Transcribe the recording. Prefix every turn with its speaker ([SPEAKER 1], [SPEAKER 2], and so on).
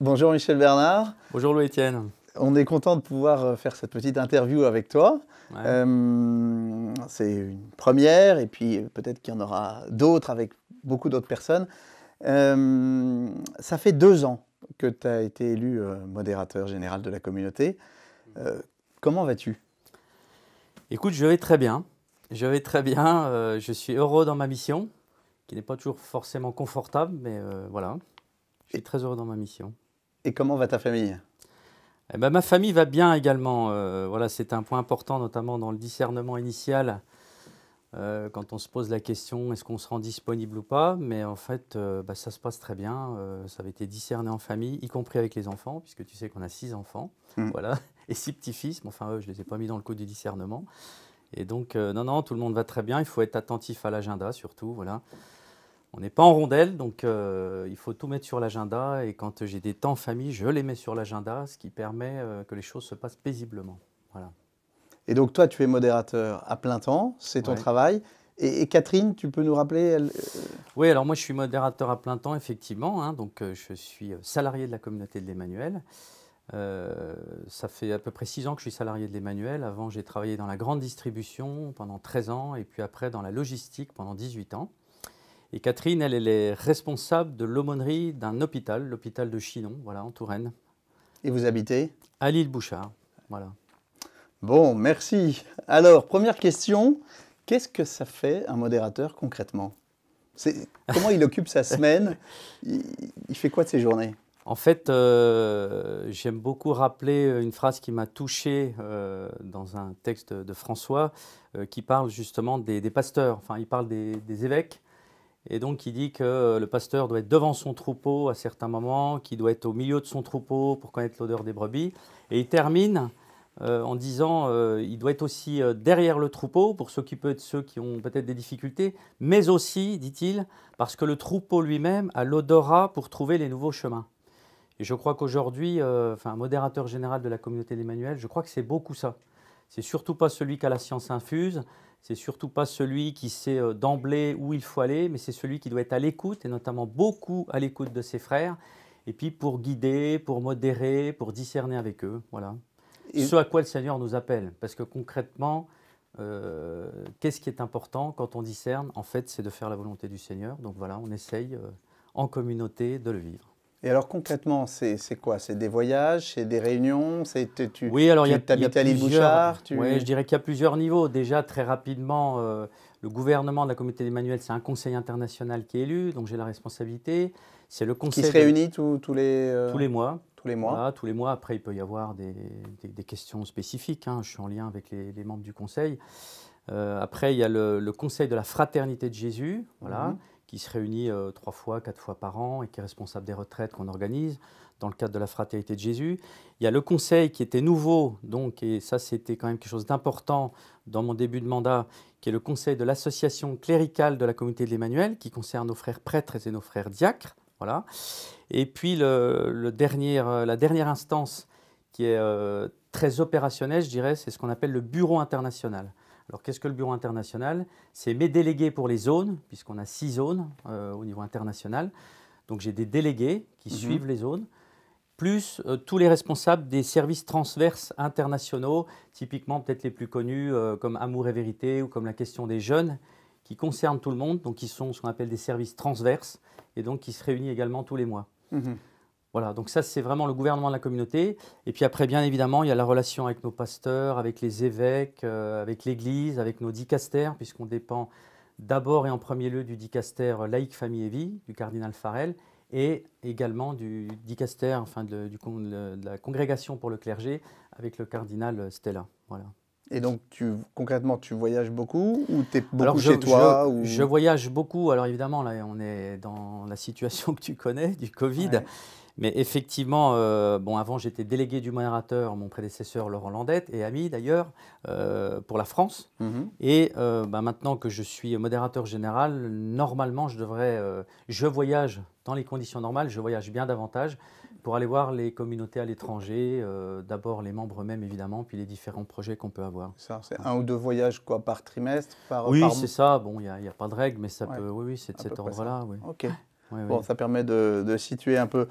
[SPEAKER 1] Bonjour Michel Bernard.
[SPEAKER 2] Bonjour Louis-Étienne.
[SPEAKER 1] On est content de pouvoir faire cette petite interview avec toi.
[SPEAKER 2] Ouais.
[SPEAKER 1] C'est une première et puis peut-être qu'il y en aura d'autres avec beaucoup d'autres personnes. Ça fait 2 ans que tu as été élu modérateur général de la communauté. Comment vas-tu?
[SPEAKER 2] Écoute, je vais très bien. Je vais très bien. Je suis heureux dans ma mission, qui n'est pas toujours forcément confortable, mais voilà. Je suis très heureux dans ma mission.
[SPEAKER 1] Et comment va ta famille?
[SPEAKER 2] Eh ben, ma famille va bien également. Voilà, c'est un point important, notamment dans le discernement initial, quand on se pose la question, est-ce qu'on se rend disponible ou pas? Mais en fait, ça se passe très bien. Ça avait été discerné en famille, y compris avec les enfants, puisque tu sais qu'on a 6 enfants, voilà, et 6 petits-fils. Mais enfin, eux, je ne les ai pas mis dans le coup du discernement. Et donc, non, tout le monde va très bien. Il faut être attentif à l'agenda, surtout, voilà. On n'est pas en rondelle, donc il faut tout mettre sur l'agenda. Et quand j'ai des temps en famille, je les mets sur l'agenda, ce qui permet que les choses se passent paisiblement. Voilà.
[SPEAKER 1] Et donc toi, tu es modérateur à plein temps, c'est ton travail. Et Catherine, tu peux nous rappeler
[SPEAKER 2] Oui, alors moi je suis modérateur à plein temps, effectivement. Hein, donc je suis salarié de la communauté de l'Emmanuel. Ça fait à peu près 6 ans que je suis salarié de l'Emmanuel. Avant, j'ai travaillé dans la grande distribution pendant 13 ans et puis après dans la logistique pendant 18 ans. Et Catherine, elle est responsable de l'aumônerie d'un hôpital, l'hôpital de Chinon, voilà, en Touraine.
[SPEAKER 1] Et vous habitez?
[SPEAKER 2] À l'île Bouchard, voilà.
[SPEAKER 1] Bon, merci. Alors, première question, qu'est-ce que ça fait un modérateur concrètement? Comment il occupe sa semaine? Il fait quoi de ses journées?
[SPEAKER 2] En fait, j'aime beaucoup rappeler une phrase qui m'a touché dans un texte de François qui parle justement des pasteurs, enfin il parle des évêques. Et donc, il dit que le pasteur doit être devant son troupeau à certains moments, qu'il doit être au milieu de son troupeau pour connaître l'odeur des brebis. Et il termine en disant il doit être aussi derrière le troupeau pour s'occuper de ceux qui ont peut-être des difficultés, mais aussi, dit-il, parce que le troupeau lui-même a l'odorat pour trouver les nouveaux chemins. Et je crois qu'aujourd'hui, modérateur général de la communauté d'Emmanuel, je crois que c'est beaucoup ça. C'est surtout pas celui qui a la science infuse, c'est surtout pas celui qui sait d'emblée où il faut aller, mais c'est celui qui doit être à l'écoute, et notamment beaucoup à l'écoute de ses frères, et puis pour guider, pour modérer, pour discerner avec eux. Voilà. Ce à quoi le Seigneur nous appelle. Parce que concrètement, qu'est-ce qui est important quand on discerne? En fait, c'est de faire la volonté du Seigneur. Donc voilà, on essaye en communauté de le vivre.
[SPEAKER 1] Et alors concrètement, c'est quoi? C'est des voyages, c'est des réunions,
[SPEAKER 2] Oui, alors
[SPEAKER 1] tu habites à l'île Bouchard
[SPEAKER 2] Oui, je dirais qu'il y a plusieurs niveaux. Déjà, très rapidement, le gouvernement de la communauté d'Emmanuel, c'est un conseil international qui est élu, donc j'ai la responsabilité. C'est le conseil
[SPEAKER 1] qui se réunit tous les
[SPEAKER 2] mois.
[SPEAKER 1] Tous les mois.
[SPEAKER 2] Voilà, tous les mois. Après, il peut y avoir des questions spécifiques. Hein. Je suis en lien avec les membres du conseil. Après, il y a le conseil de la fraternité de Jésus, voilà, qui se réunit 3 fois, 4 fois par an et qui est responsable des retraites qu'on organise dans le cadre de la fraternité de Jésus. Il y a le conseil qui était nouveau, donc, et ça c'était quand même quelque chose d'important dans mon début de mandat, qui est le conseil de l'association cléricale de la communauté de l'Emmanuel, qui concerne nos frères prêtres et nos frères diacres. Voilà. Et puis la dernière instance qui est très opérationnelle, je dirais, c'est ce qu'on appelle le bureau international. Alors, qu'est-ce que le bureau international? C'est mes délégués pour les zones, puisqu'on a 6 zones au niveau international. Donc, j'ai des délégués qui suivent les zones, plus tous les responsables des services transverses internationaux, typiquement peut-être les plus connus comme Amour et Vérité ou comme la question des jeunes, qui concernent tout le monde, donc qui sont ce qu'on appelle des services transverses, et donc qui se réunissent également tous les mois. Voilà, donc ça c'est vraiment le gouvernement de la communauté. Et puis après, bien évidemment, il y a la relation avec nos pasteurs, avec les évêques, avec l'Église, avec nos dicastères, puisqu'on dépend d'abord et en premier lieu du dicaster laïque, famille et vie, du cardinal Farel, et également du dicaster, de la congrégation pour le clergé, avec le cardinal Stella. Voilà.
[SPEAKER 1] Et donc, concrètement, tu voyages beaucoup ou tu es beaucoup chez toi
[SPEAKER 2] Je voyage beaucoup. Alors évidemment, là, on est dans la situation que tu connais, du Covid. Ouais. Mais effectivement, avant, j'étais délégué du modérateur, mon prédécesseur Laurent Landette, et ami d'ailleurs, pour la France. Et maintenant que je suis modérateur général, normalement, je voyage dans les conditions normales, je voyage bien davantage pour aller voir les communautés à l'étranger, d'abord les membres eux-mêmes évidemment, puis les différents projets qu'on peut avoir.
[SPEAKER 1] Ça, c'est 1 ou 2 voyages quoi, par trimestre
[SPEAKER 2] Oui, c'est ça. Bon, il n'y a pas de règle, mais ça peut, oui, c'est de cet ordre-là. Oui.
[SPEAKER 1] Ok. Bon, ça permet de situer un peu.